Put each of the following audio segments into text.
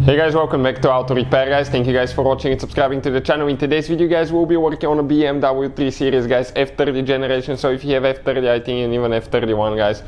Hey guys, welcome back to Auto Repair guys. Thank you guys for watching and subscribing to the channel. In today's video guys, we'll be working on a BMW 3 Series guys, F30 generation. So if you have F30 I think and even F31 guys,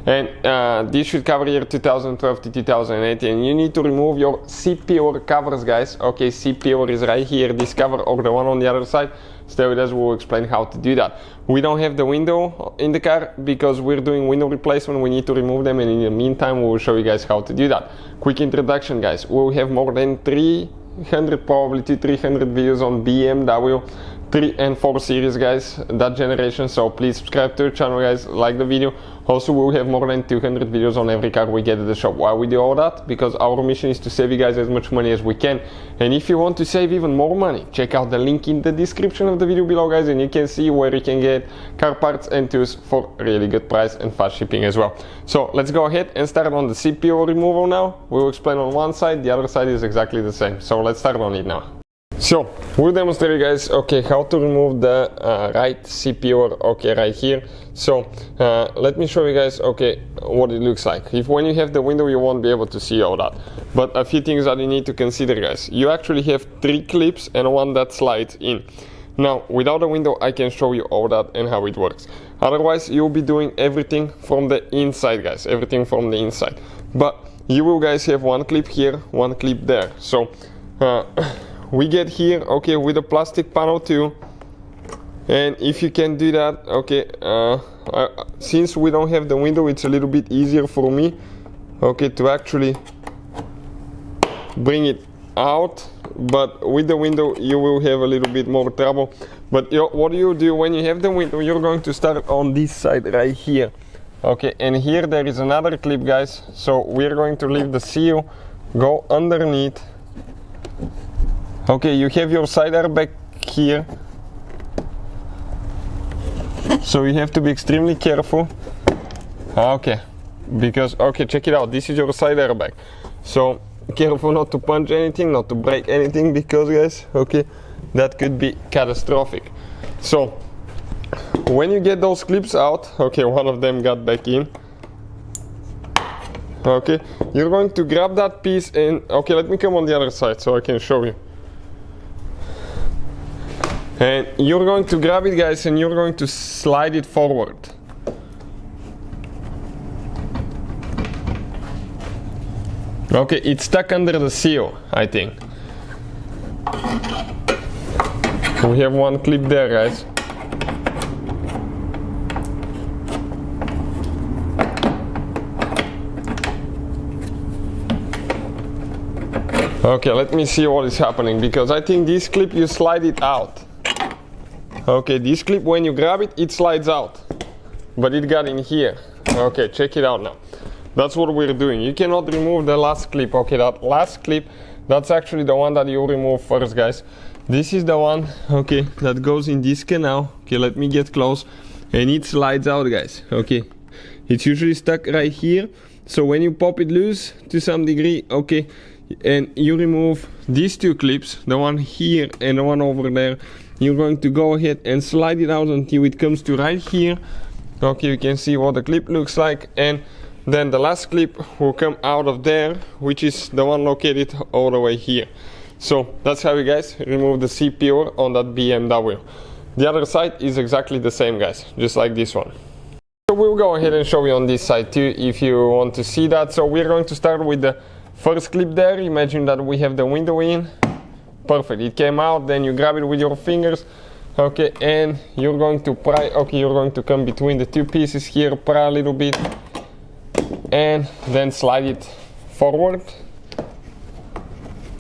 and this should cover year 2012 to 2018, and you need to remove your seat pillar covers guys. Okay, seat pillar is right here, this cover or the one on the other side. Stay with us, we'll explain how to do that. We don't have the window in the car because we're doing window replacement. We need to remove them, and in the meantime we'll show you guys how to do that. Quick introduction guys, we'll have more than 300 probably to 300 videos on BMW 3 and 4 series guys, that generation. So please subscribe to the channel guys, like the video. Also we'll have more than 200 videos on every car we get at the shop. Why we do all that? Because our mission is to save you guys as much money as we can. And if you want to save even more money, check out the link in the description of the video below guys, and you can see where you can get car parts and tools for really good price and fast shipping as well. So let's go ahead and start on the seat pillar removal now. We'll explain on one side, the other side is exactly the same. So let's start on it now. So we'll demonstrate you guys okay how to remove the right seat pillar, okay, right here. So let me show you guys okay what it looks like. If when you have the window you won't be able to see all that, but a few things that you need to consider guys. You actually have 3 clips and one that slides in. Now without a window I can show you all that and how it works. Otherwise you'll be doing everything from the inside guys, everything from the inside. But you will guys have one clip here, one clip there. So we get here okay with a plastic panel too, and if you can do that okay, since we don't have the window it's a little bit easier for me okay to actually bring it out, but with the window you will have a little bit more trouble. But what you do when you have the window, you're going to start on this side right here okay, and here there is another clip guys. So we're going to leave the seal, go underneath. Okay, you have your side airbag here, so you have to be extremely careful. Okay, because okay, check it out, this is your side airbag. So careful not to punch anything, not to break anything, because guys okay, that could be catastrophic. So when you get those clips out, okay, one of them got back in. Okay, you're going to grab that piece and okay, let me come on the other side so I can show you. And you're going to grab it guys and you're going to slide it forward. Okay, it's stuck under the seal I think. We have one clip there guys. Okay, let me see what is happening, because I think this clip you slide it out. Okay, this clip when you grab it, it slides out, but it got in here. Okay, check it out now. That's what we're doing. You cannot remove the last clip. Okay, that last clip, that's actually the one that you remove first guys. This is the one okay that goes in this canal. Okay, let me get close, and it slides out guys. Okay, it's usually stuck right here, so when you pop it loose to some degree okay, and you remove these 2 clips, the one here and the one over there, you're going to go ahead and slide it out until it comes to right here. Okay, you can see what the clip looks like, and then the last clip will come out of there, which is the one located all the way here. So that's how you guys remove the seat pillar on that BMW. The other side is exactly the same guys, just like this one. So we'll go ahead and show you on this side too if you want to see that. So we're going to start with the first clip there. Imagine that we have the window in. Perfect, it came out, then you grab it with your fingers okay, and you're going to pry. Okay, you're going to come between the 2 pieces here, pry a little bit, and then slide it forward.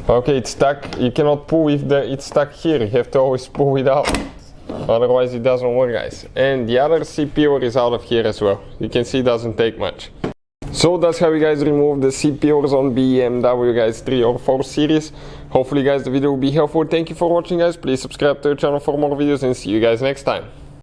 Okay, it's stuck. You cannot pull if it's stuck here, you have to always pull it out, otherwise it doesn't work guys. And the other seat pillar is out of here as well. You can see it doesn't take much. So that's how you guys remove the seat pillars on BMW guys 3 or 4 series. Hopefully guys the video will be helpful. Thank you for watching guys. Please subscribe to the channel for more videos, and see you guys next time.